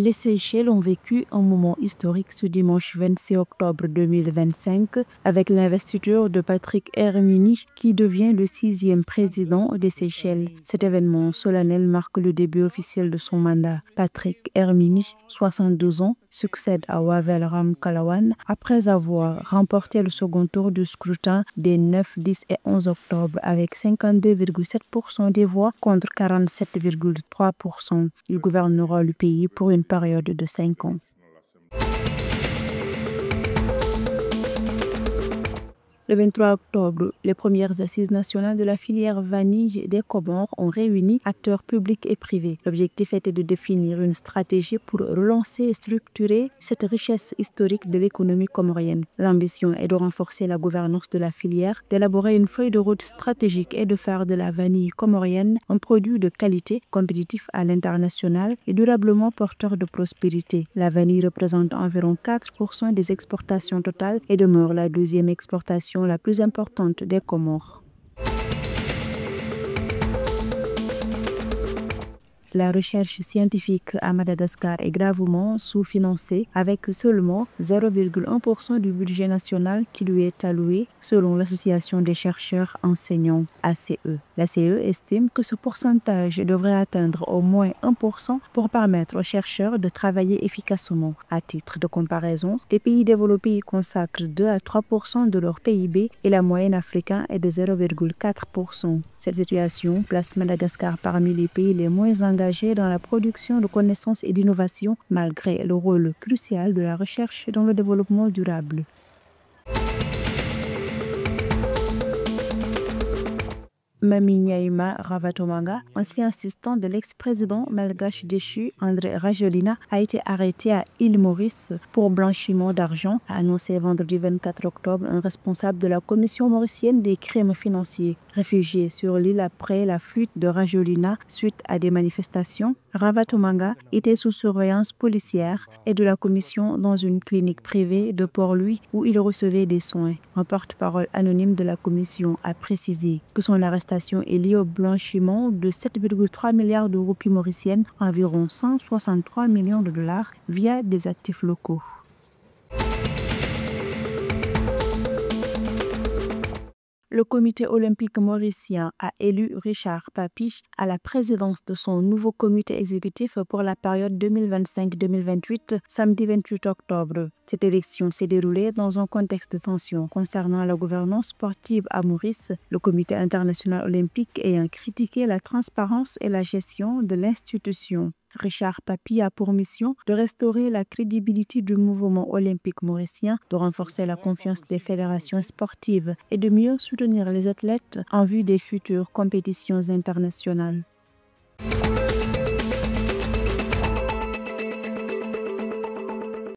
Les Seychelles ont vécu un moment historique ce dimanche 26 octobre 2025 avec l'investiture de Patrick Herminy qui devient le 6e président des Seychelles. Cet événement solennel marque le début officiel de son mandat. Patrick Herminy, 72 ans, succède à Wavel Ramkalawan après avoir remporté le second tour du scrutin des 9, 10 et 11 octobre avec 52,7% des voix contre 47,3%. Il gouvernera le pays pour une période de 5 ans. Le 23 octobre, les premières assises nationales de la filière vanille des Comores ont réuni acteurs publics et privés. L'objectif était de définir une stratégie pour relancer et structurer cette richesse historique de l'économie comorienne. L'ambition est de renforcer la gouvernance de la filière, d'élaborer une feuille de route stratégique et de faire de la vanille comorienne un produit de qualité, compétitif à l'international et durablement porteur de prospérité. La vanille représente environ 4% des exportations totales et demeure la deuxième exportation la plus importante des Comores. La recherche scientifique à Madagascar est gravement sous-financée avec seulement 0,1% du budget national qui lui est alloué selon l'Association des chercheurs enseignants ACE. L'ACE estime que ce pourcentage devrait atteindre au moins 1% pour permettre aux chercheurs de travailler efficacement. À titre de comparaison, les pays développés y consacrent 2 à 3% de leur PIB et la moyenne africaine est de 0,4%. Cette situation place Madagascar parmi les pays les moins engagés dans la production de connaissances et d'innovation malgré le rôle crucial de la recherche dans le développement durable. Mami Nyaima Ravatomanga, ancien assistant de l'ex-président malgache déchu André Rajoelina, a été arrêté à Île Maurice pour blanchiment d'argent, a annoncé vendredi 24 octobre un responsable de la Commission mauricienne des crimes financiers. Réfugié sur l'île après la fuite de Rajoelina suite à des manifestations, Ravatomanga était sous surveillance policière et de la commission dans une clinique privée de Port-Louis où il recevait des soins. Un porte-parole anonyme de la commission a précisé que son arrestation est liée au blanchiment de 7,3 milliards de roupies mauriciennes, environ 163 millions de dollars, via des actifs locaux. Le comité olympique mauricien a élu Richard Papy à la présidence de son nouveau comité exécutif pour la période 2025-2028, samedi 28 octobre. Cette élection s'est déroulée dans un contexte de tension concernant la gouvernance sportive à Maurice, le comité international olympique ayant critiqué la transparence et la gestion de l'institution. Richard Papy a pour mission de restaurer la crédibilité du mouvement olympique mauricien, de renforcer la confiance des fédérations sportives et de mieux soutenir les athlètes en vue des futures compétitions internationales.